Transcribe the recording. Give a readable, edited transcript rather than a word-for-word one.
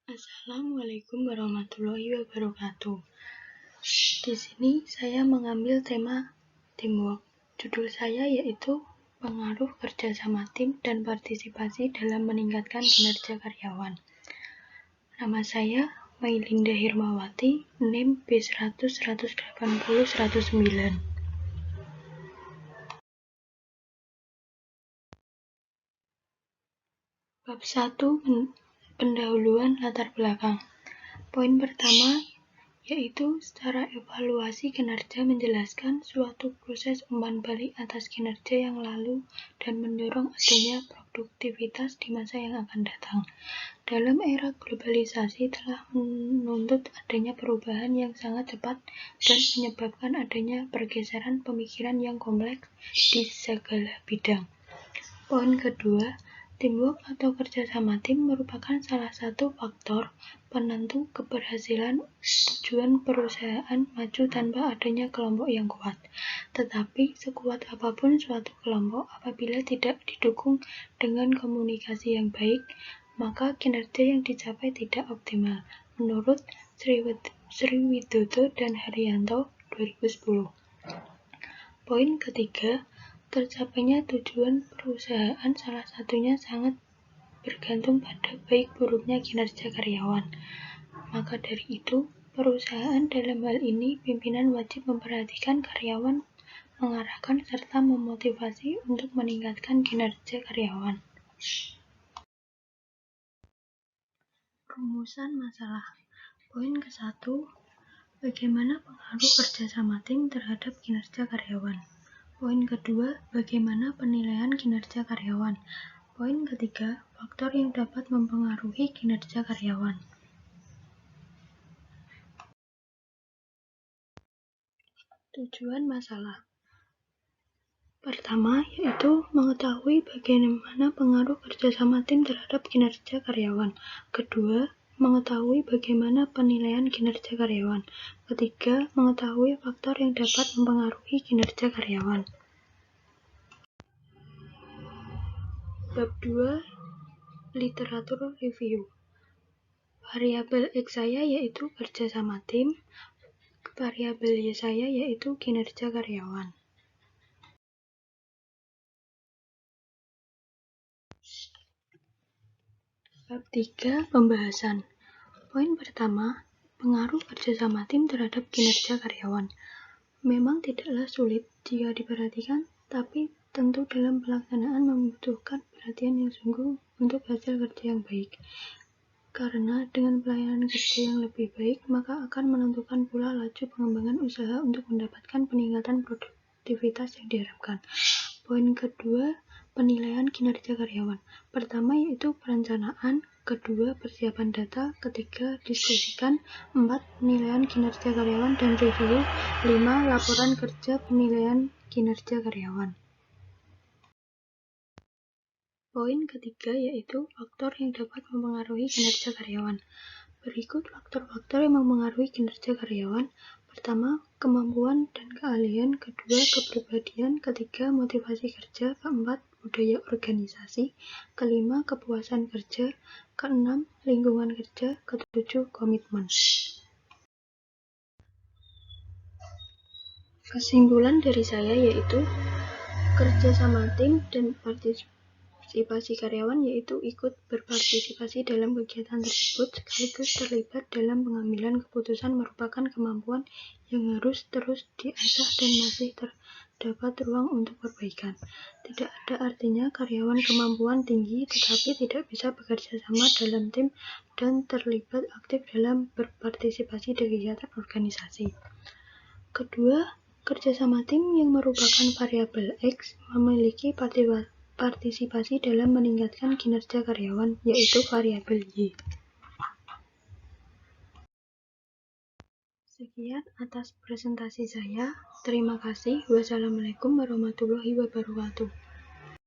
Assalamualaikum warahmatullahi wabarakatuh. Di sini saya mengambil tema teamwork. Judul saya yaitu pengaruh kerjasama tim dan partisipasi dalam meningkatkan kinerja karyawan. Nama saya Mailinda Hirmawati, NIM B100 180 109. Bab 1, pendahuluan latar belakang. Poin pertama yaitu secara evaluasi kinerja menjelaskan suatu proses umpan balik atas kinerja yang lalu dan mendorong adanya produktivitas di masa yang akan datang. Dalam era globalisasi telah menuntut adanya perubahan yang sangat cepat dan menyebabkan adanya pergeseran pemikiran yang kompleks di segala bidang. Poin kedua, teamwork atau kerjasama tim merupakan salah satu faktor penentu keberhasilan tujuan perusahaan maju tanpa adanya kelompok yang kuat. Tetapi sekuat apapun suatu kelompok, apabila tidak didukung dengan komunikasi yang baik, maka kinerja yang dicapai tidak optimal. Menurut Sri Widodo dan Haryanto 2010. Poin ketiga, tercapainya tujuan perusahaan salah satunya sangat bergantung pada baik buruknya kinerja karyawan. Maka dari itu, perusahaan dalam hal ini pimpinan wajib memperhatikan karyawan, mengarahkan serta memotivasi untuk meningkatkan kinerja karyawan. Rumusan masalah. Poin ke-1, bagaimana pengaruh kerjasama tim terhadap kinerja karyawan. Poin kedua, bagaimana penilaian kinerja karyawan. Poin ketiga, faktor yang dapat mempengaruhi kinerja karyawan. Tujuan masalah. Pertama, yaitu mengetahui bagaimana pengaruh kerjasama tim terhadap kinerja karyawan. Kedua, mengetahui bagaimana penilaian kinerja karyawan. Ketiga, mengetahui faktor yang dapat mempengaruhi kinerja karyawan. Bab 2, literatur review. Variabel X saya yaitu kerjasama tim, variabel Y saya yaitu kinerja karyawan. Bab 3, pembahasan. Poin pertama, pengaruh kerjasama tim terhadap kinerja karyawan. Memang tidaklah sulit jika diperhatikan, tapi tentu dalam pelaksanaan membutuhkan perhatian yang sungguh untuk hasil kerja yang baik. Karena dengan pelayanan kerja yang lebih baik, maka akan menentukan pula laju pengembangan usaha untuk mendapatkan peningkatan produktivitas yang diharapkan. Poin kedua, penilaian kinerja karyawan. Pertama yaitu perencanaan, kedua persiapan data, ketiga diskusikan, 4 penilaian kinerja karyawan dan review, 5 laporan kerja penilaian kinerja karyawan. Poin ketiga yaitu faktor yang dapat mempengaruhi kinerja karyawan. Berikut faktor-faktor yang mempengaruhi kinerja karyawan. Pertama, kemampuan dan keahlian. Kedua, kepribadian. Ketiga, motivasi kerja. Keempat, budaya organisasi. Kelima, kepuasan kerja. Keenam, lingkungan kerja. Ketujuh, komitmen. Kesimpulan dari saya yaitu kerjasama tim dan partisipasi karyawan yaitu ikut berpartisipasi dalam kegiatan tersebut sekaligus terlibat dalam pengambilan keputusan merupakan kemampuan yang harus terus diasah dan masih terdapat ruang untuk perbaikan. Tidak ada artinya karyawan kemampuan tinggi tetapi tidak bisa bekerja sama dalam tim dan terlibat aktif dalam berpartisipasi di kegiatan organisasi. Kedua, kerjasama tim yang merupakan variabel X memiliki partisipasi dalam meningkatkan kinerja karyawan, yaitu variabel Y. Sekian atas presentasi saya. Terima kasih. Wassalamualaikum warahmatullahi wabarakatuh.